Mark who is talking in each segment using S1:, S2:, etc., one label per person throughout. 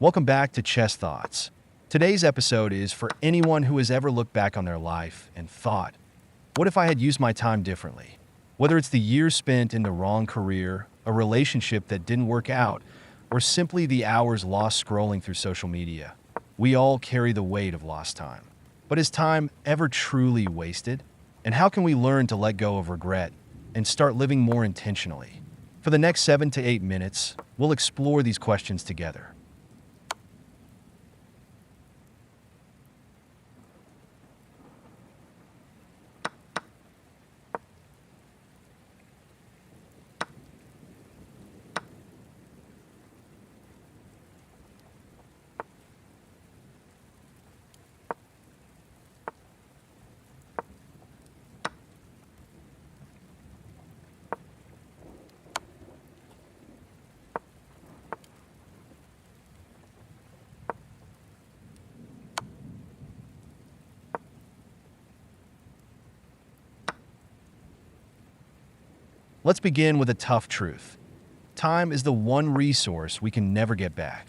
S1: Welcome back to Chess Thoughts. Today's episode is for anyone who has ever looked back on their life and thought, what if I had used my time differently? Whether it's the years spent in the wrong career, a relationship that didn't work out, or simply the hours lost scrolling through social media, we all carry the weight of lost time. But is time ever truly wasted? And how can we learn to let go of regret and start living more intentionally? For the next 7 to 8 minutes, we'll explore these questions together. Let's begin with a tough truth. Time is the one resource we can never get back.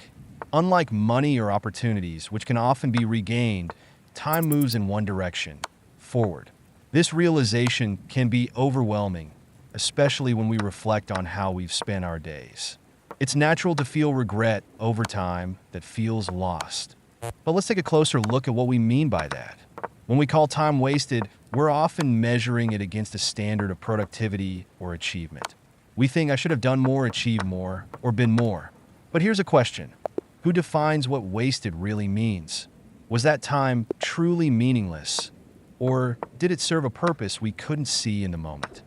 S1: Unlike money or opportunities, which can often be regained, time moves in one direction, forward. This realization can be overwhelming, especially when we reflect on how we've spent our days. It's natural to feel regret over time that feels lost. But let's take a closer look at what we mean by that. When we call time wasted, we're often measuring it against a standard of productivity or achievement. We think I should have done more, achieved more, or been more. But here's a question. Who defines what wasted really means? Was that time truly meaningless? Or did it serve a purpose we couldn't see in the moment?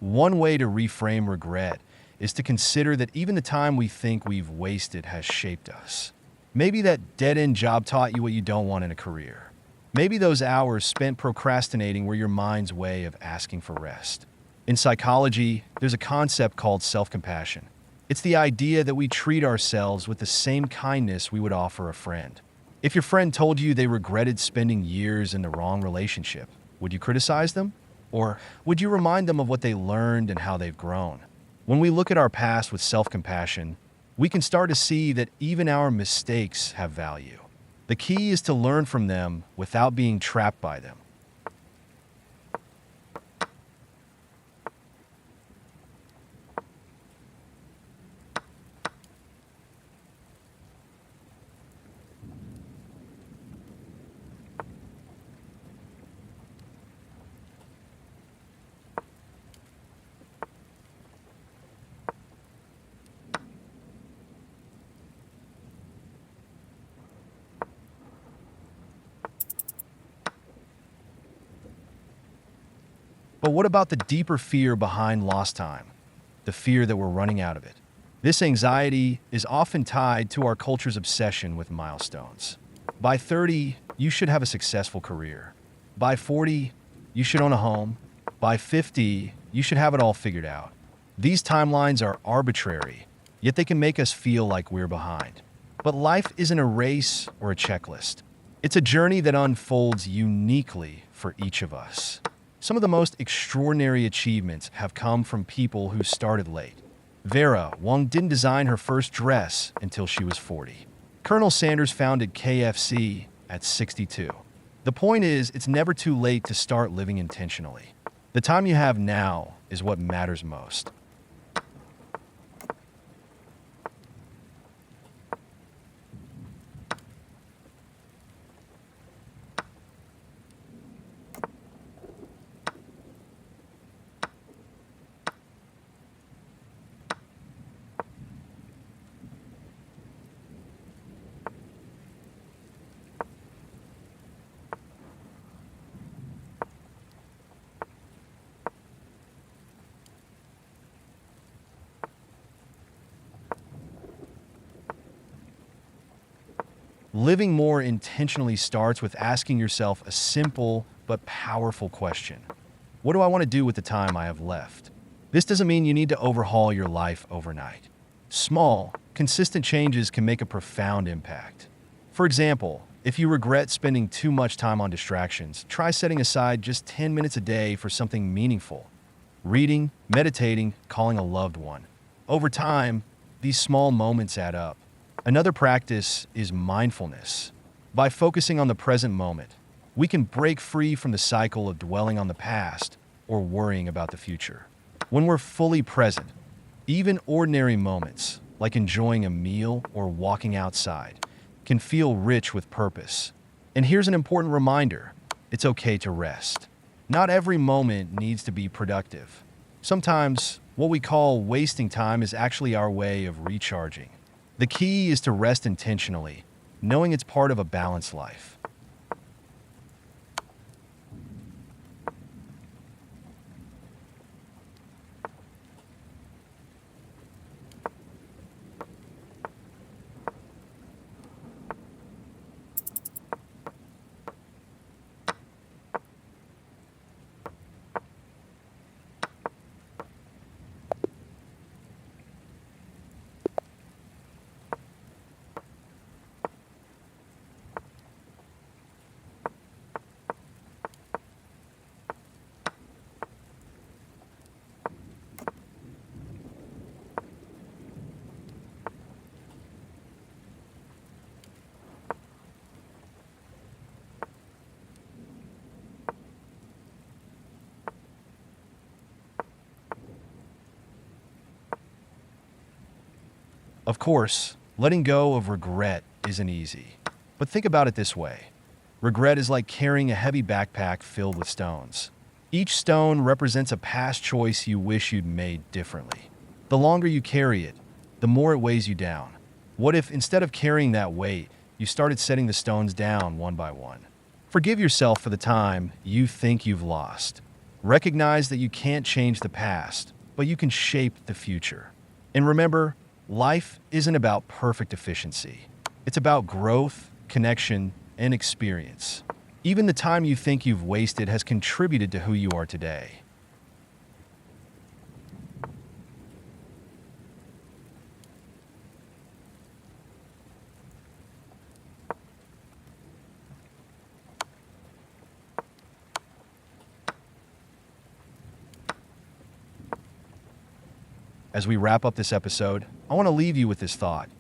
S1: One way to reframe regret is to consider that even the time we think we've wasted has shaped us. Maybe that dead-end job taught you what you don't want in a career. Maybe those hours spent procrastinating were your mind's way of asking for rest. In psychology, there's a concept called self-compassion. It's the idea that we treat ourselves with the same kindness we would offer a friend. If your friend told you they regretted spending years in the wrong relationship, would you criticize them? Or would you remind them of what they learned and how they've grown? When we look at our past with self-compassion, we can start to see that even our mistakes have value. The key is to learn from them without being trapped by them. But what about the deeper fear behind lost time? The fear that we're running out of it. This anxiety is often tied to our culture's obsession with milestones. By 30, you should have a successful career. By 40, you should own a home. By 50, you should have it all figured out. These timelines are arbitrary, yet they can make us feel like we're behind. But life isn't a race or a checklist. It's a journey that unfolds uniquely for each of us. Some of the most extraordinary achievements have come from people who started late. Vera Wang didn't design her first dress until she was 40. Colonel Sanders founded KFC at 62. The point is, it's never too late to start living intentionally. The time you have now is what matters most. Living more intentionally starts with asking yourself a simple but powerful question. What do I want to do with the time I have left? This doesn't mean you need to overhaul your life overnight. Small, consistent changes can make a profound impact. For example, if you regret spending too much time on distractions, try setting aside just 10 minutes a day for something meaningful. Reading, meditating, calling a loved one. Over time, these small moments add up. Another practice is mindfulness. By focusing on the present moment, we can break free from the cycle of dwelling on the past or worrying about the future. When we're fully present, even ordinary moments, like enjoying a meal or walking outside, can feel rich with purpose. And here's an important reminder: it's okay to rest. Not every moment needs to be productive. Sometimes, what we call wasting time is actually our way of recharging. The key is to rest intentionally, knowing it's part of a balanced life. Of course, letting go of regret isn't easy. But think about it this way. Regret is like carrying a heavy backpack filled with stones. Each stone represents a past choice you wish you'd made differently. The longer you carry it, the more it weighs you down. What if, instead of carrying that weight, you started setting the stones down one by one? Forgive yourself for the time you think you've lost. Recognize that you can't change the past, but you can shape the future. And remember, life isn't about perfect efficiency. It's about growth, connection, and experience. Even the time you think you've wasted has contributed to who you are today. As we wrap up this episode, I want to leave you with this thought.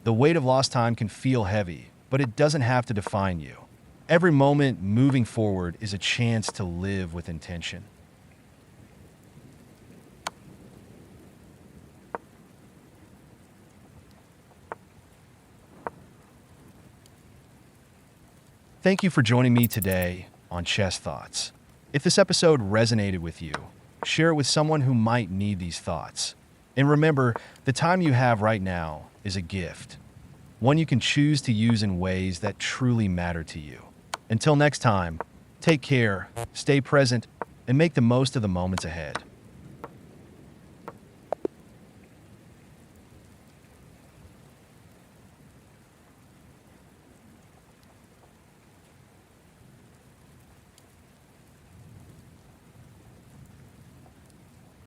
S1: The weight of lost time can feel heavy, but it doesn't have to define you. Every moment moving forward is a chance to live with intention. Thank you for joining me today on Chess Thoughts. If this episode resonated with you, share it with someone who might need these thoughts. And remember, the time you have right now is a gift, one you can choose to use in ways that truly matter to you. Until next time, take care, stay present, and make the most of the moments ahead.